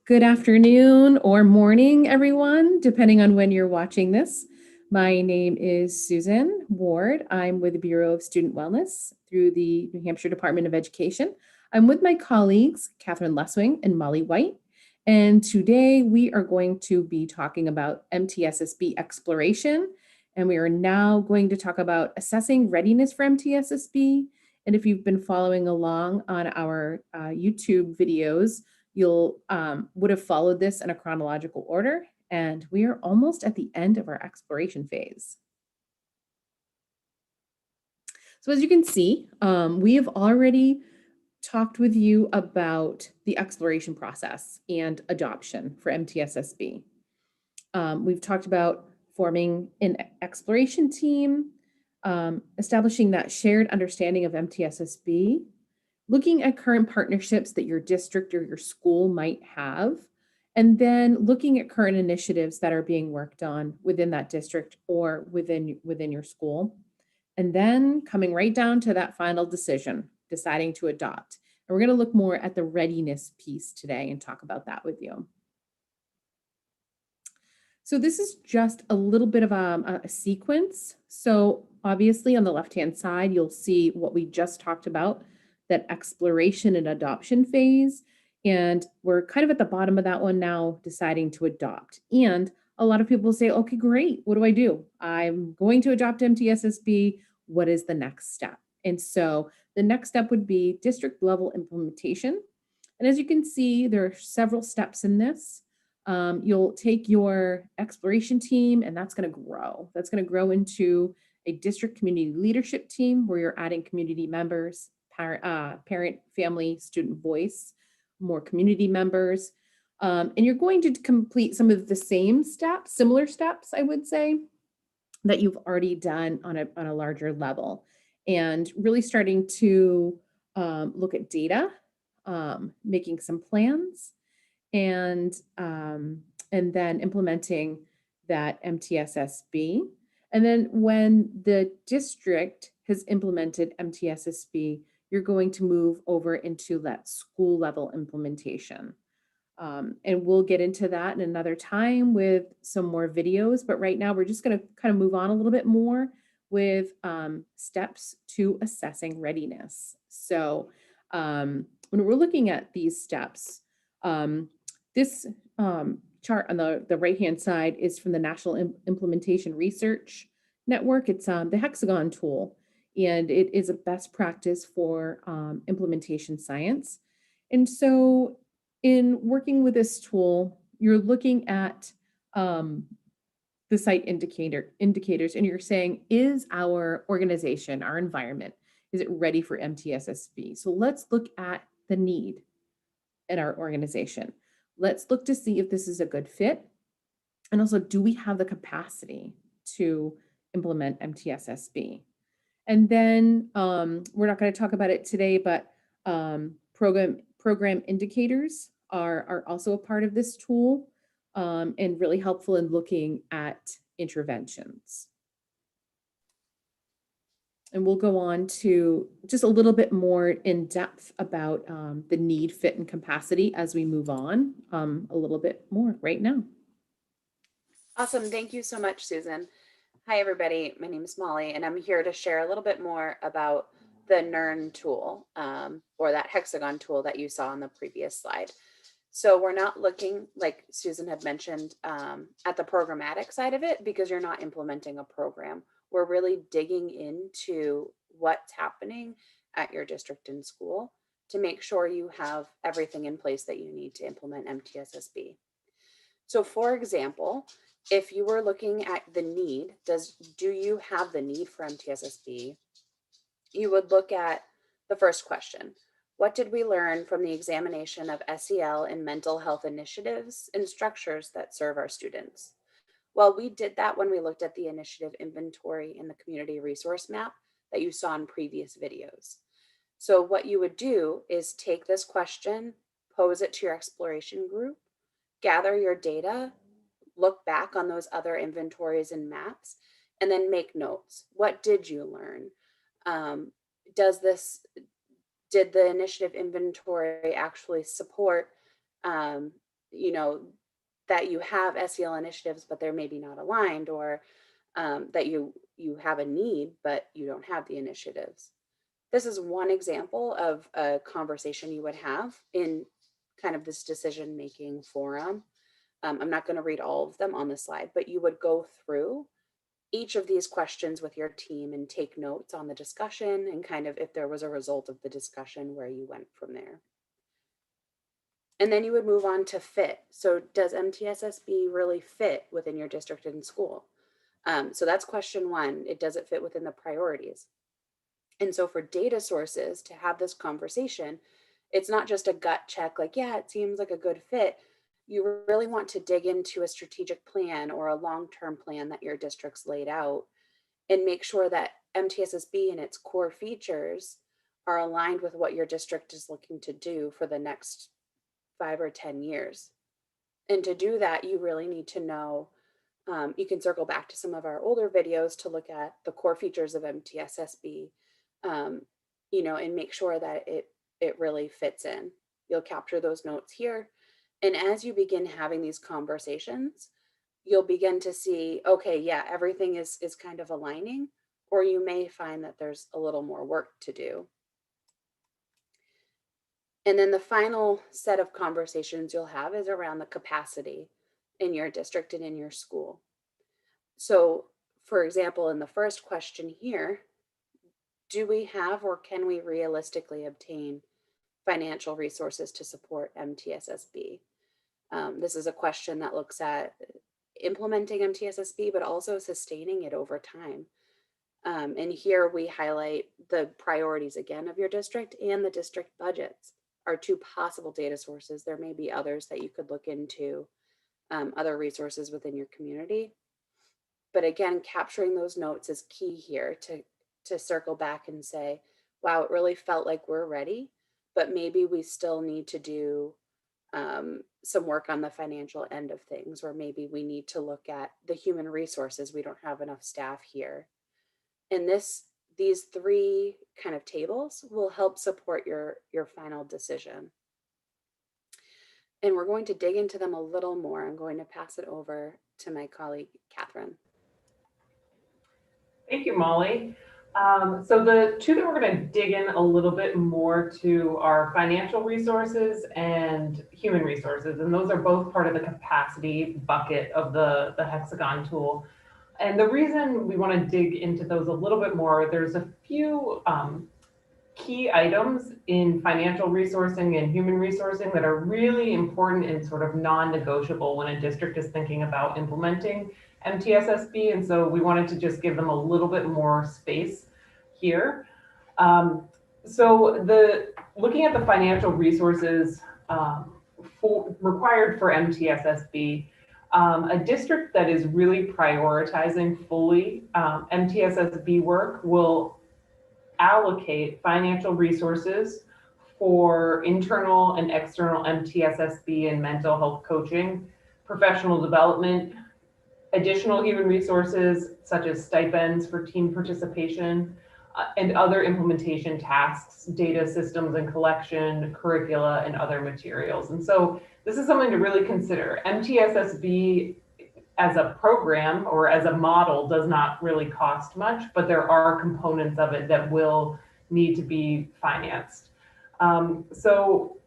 Good afternoon or morning, everyone, depending on when you're watching this. My name is Susan Ward. I'm with the Bureau of Student Wellness through the New Hampshire Department of Education. I'm with my colleagues, Catherine Lesswing and Molly White. And today we are going to be talking about MTSS-B exploration. And we are now going to talk about assessing readiness for MTSS-B. And if you've been following along on our YouTube videos, you'll would have followed this in a chronological order, and we are almost at the end of our exploration phase. So as you can see, we have already talked with you about the exploration process and adoption for MTSS-B. We've talked about forming an exploration team, establishing that shared understanding of MTSS-B, looking at current partnerships that your district or your school might have, and then looking at current initiatives that are being worked on within that district or within your school, and then coming right down to that final decision, deciding to adopt. And we're going to look more at the readiness piece today and talk about that with you. So this is just a little bit of a sequence. So obviously on the left-hand side, you'll see what we just talked about, that exploration and adoption phase. And we're kind of at the bottom of that one now, deciding to adopt. And a lot of people say, okay, great. What do I do? I'm going to adopt MTSS-B. What is the next step? And so the next step would be district level implementation. And as you can see, there are several steps in this. You'll take your exploration team, and that's going to grow. That's going to grow into a district community leadership team where you're adding community members, parent, family, student voice, more community members. And you're going to complete some of the same steps, similar steps, I would say, that you've already done on a larger level. And really starting to look at data, making some plans, and then implementing that MTSS-B. And then when the district has implemented MTSS-B, you're going to move over into that school level implementation. And we'll get into that in another time with some more videos. But right now, we're just going to kind of move on a little bit more with steps to assessing readiness. So when we're looking at these steps, this chart on the right-hand side is from the National Implementation Research Network. It's the hexagon tool, and it is a best practice for implementation science. And so in working with this tool, you're looking at the site indicators, and you're saying, is our organization, our environment, is it ready for MTSS-B? So let's look at the need in our organization. Let's look to see if this is a good fit. And also, do we have the capacity to implement MTSS-B? And then we're not going to talk about it today, but program indicators are also a part of this tool and really helpful in looking at interventions. And we'll go on to just a little bit more in depth about the need, fit, and capacity as we move on a little bit more right now. Awesome. Thank you so much, Susan. Hi, everybody. My name is Molly, and I'm here to share a little bit more about the NERN tool, or that hexagon tool that you saw on the previous slide. So we're not looking, like Susan had mentioned, at the programmatic side of it because you're not implementing a program. We're really digging into what's happening at your district and school to make sure you have everything in place that you need to implement MTSS-B. So for example, if you were looking at the need, do you have the need for MTSS-B? You would look at the first question. What did we learn from the examination of SEL and mental health initiatives and structures that serve our students? Well, we did that when we looked at the initiative inventory in the community resource map that you saw in previous videos. So what you would do is take this question, pose it to your exploration group, gather your data, look back on those other inventories and maps, and then make notes. What did you learn? Did the initiative inventory actually support you know, that you have SEL initiatives, but they're maybe not aligned, or that you have a need, but you don't have the initiatives. This is one example of a conversation you would have in kind of this decision-making forum. I'm not going to read all of them on the slide, but you would go through each of these questions with your team and take notes on the discussion and kind of if there was a result of the discussion where you went from there. And then you would move on to fit. So does MTSS-B really fit within your district and school? So that's question one. Does it fit within the priorities? And so for data sources to have this conversation, it's not just a gut check, like, yeah, it seems like a good fit. You really want to dig into a strategic plan or a long-term plan that your district's laid out and make sure that MTSS-B and its core features are aligned with what your district is looking to do for the next 5 or 10 years. And to do that, you really need to know, you can circle back to some of our older videos to look at the core features of MTSS-B, and make sure that it really fits in. You'll capture those notes here. And as you begin having these conversations, you'll begin to see, okay, yeah, everything is kind of aligning, or you may find that there's a little more work to do. And then the final set of conversations you'll have is around the capacity in your district and in your school. So, for example, in the first question here, do we have or can we realistically obtain financial resources to support MTSS-B? This is a question that looks at implementing MTSS-B, but also sustaining it over time. And here we highlight the priorities again of your district, and the district budgets are two possible data sources. There may be others that you could look into, other resources within your community. But again, capturing those notes is key here to circle back and say, wow, it really felt like we're ready, but maybe we still need to do some work on the financial end of things, or maybe we need to look at the human resources. We don't have enough staff here. And these three kind of tables will help support your final decision. And we're going to dig into them a little more. I'm going to pass it over to my colleague, Catherine. Thank you, Molly. So the two that we're going to dig in a little bit more to are financial resources and human resources. And those are both part of the capacity bucket of the hexagon tool. And the reason we want to dig into those a little bit more, there's a few key items in financial resourcing and human resourcing that are really important and sort of non-negotiable when a district is thinking about implementing MTSS-B. And so we wanted to just give them a little bit more space here. Looking at the financial resources required for MTSS-B, a district that is really prioritizing fully MTSS-B work will allocate financial resources for internal and external MTSS-B and mental health coaching, professional development, additional human resources such as stipends for team participation, and other implementation tasks, data systems and collection, curricula, and other materials. And so this is something to really consider. MTSS-B as a program or as a model does not really cost much, but there are components of it that will need to be financed. So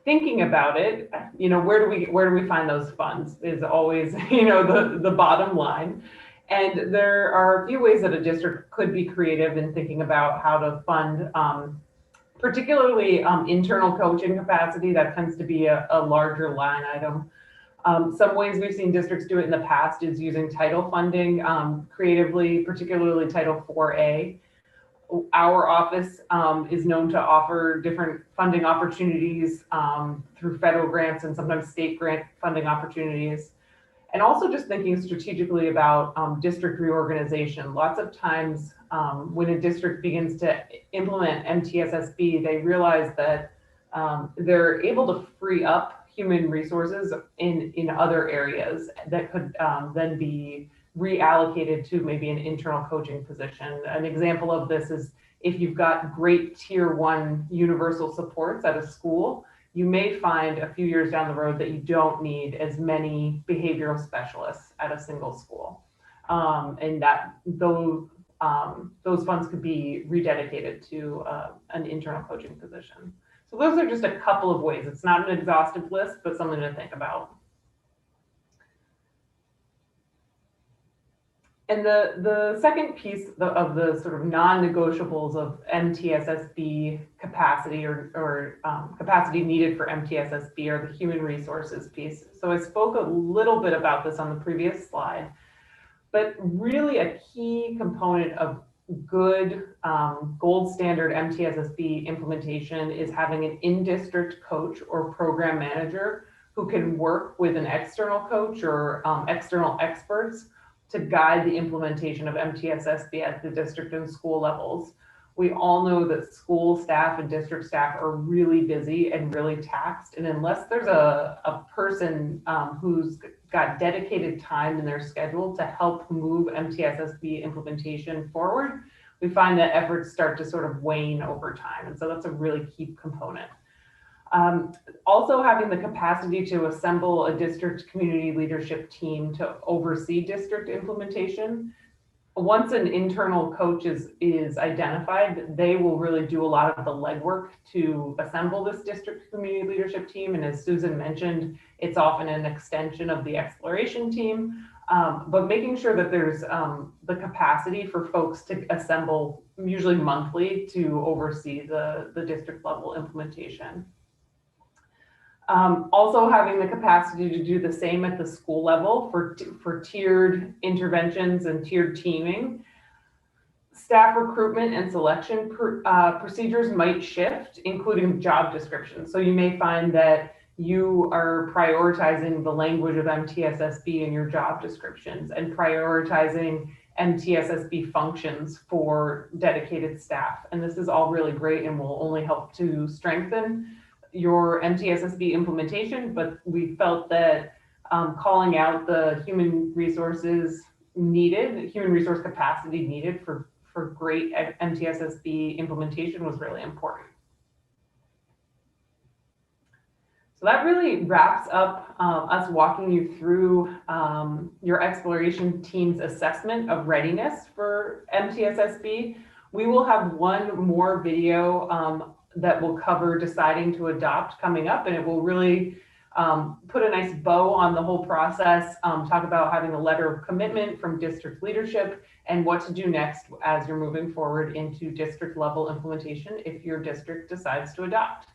thinking about it, where do we find those funds is always, the bottom line. And there are a few ways that a district could be creative in thinking about how to fund, particularly internal coaching capacity. That tends to be a larger line item. Some ways we've seen districts do it in the past is using title funding creatively, particularly Title 4A. Our office is known to offer different funding opportunities through federal grants and sometimes state grant funding opportunities. And also just thinking strategically about district reorganization. Lots of times when a district begins to implement MTSS-B, they realize that they're able to free up human resources in other areas that could then be reallocated to maybe an internal coaching position. An example of this is if you've got great tier 1 universal supports at a school, you may find a few years down the road that you don't need as many behavioral specialists at a single school. And that those funds could be rededicated to an internal coaching position. So those are just a couple of ways. It's not an exhaustive list, but something to think about. And the second piece of the sort of non-negotiables of MTSS-B capacity or capacity needed for MTSS-B are the human resources piece. So I spoke a little bit about this on the previous slide, but really a key component of good gold standard MTSS-B implementation is having an in-district coach or program manager who can work with an external coach or external experts to guide the implementation of MTSS-B at the district and school levels. We all know that school staff and district staff are really busy and really taxed. And unless there's a person who's got dedicated time in their schedule to help move MTSS-B implementation forward, we find that efforts start to sort of wane over time. And so that's a really key component. Also having the capacity to assemble a district community leadership team to oversee district implementation. Once an internal coach is identified, they will really do a lot of the legwork to assemble this district community leadership team. And as Susan mentioned, it's often an extension of the exploration team, but making sure that there's the capacity for folks to assemble, usually monthly, to oversee the district level implementation. Also having the capacity to do the same at the school level for tiered interventions and tiered teaming. Staff recruitment and selection procedures might shift, including job descriptions. So you may find that you are prioritizing the language of MTSS-B in your job descriptions and prioritizing MTSS-B functions for dedicated staff. And this is all really great and will only help to strengthen your MTSS-B implementation, but we felt that calling out the human resource capacity needed for great MTSS-B implementation was really important. So that really wraps up us walking you through your exploration team's assessment of readiness for MTSS-B. We will have one more video that will cover deciding to adopt coming up, and it will really put a nice bow on the whole process, talk about having a letter of commitment from district leadership and what to do next as you're moving forward into district level implementation if your district decides to adopt.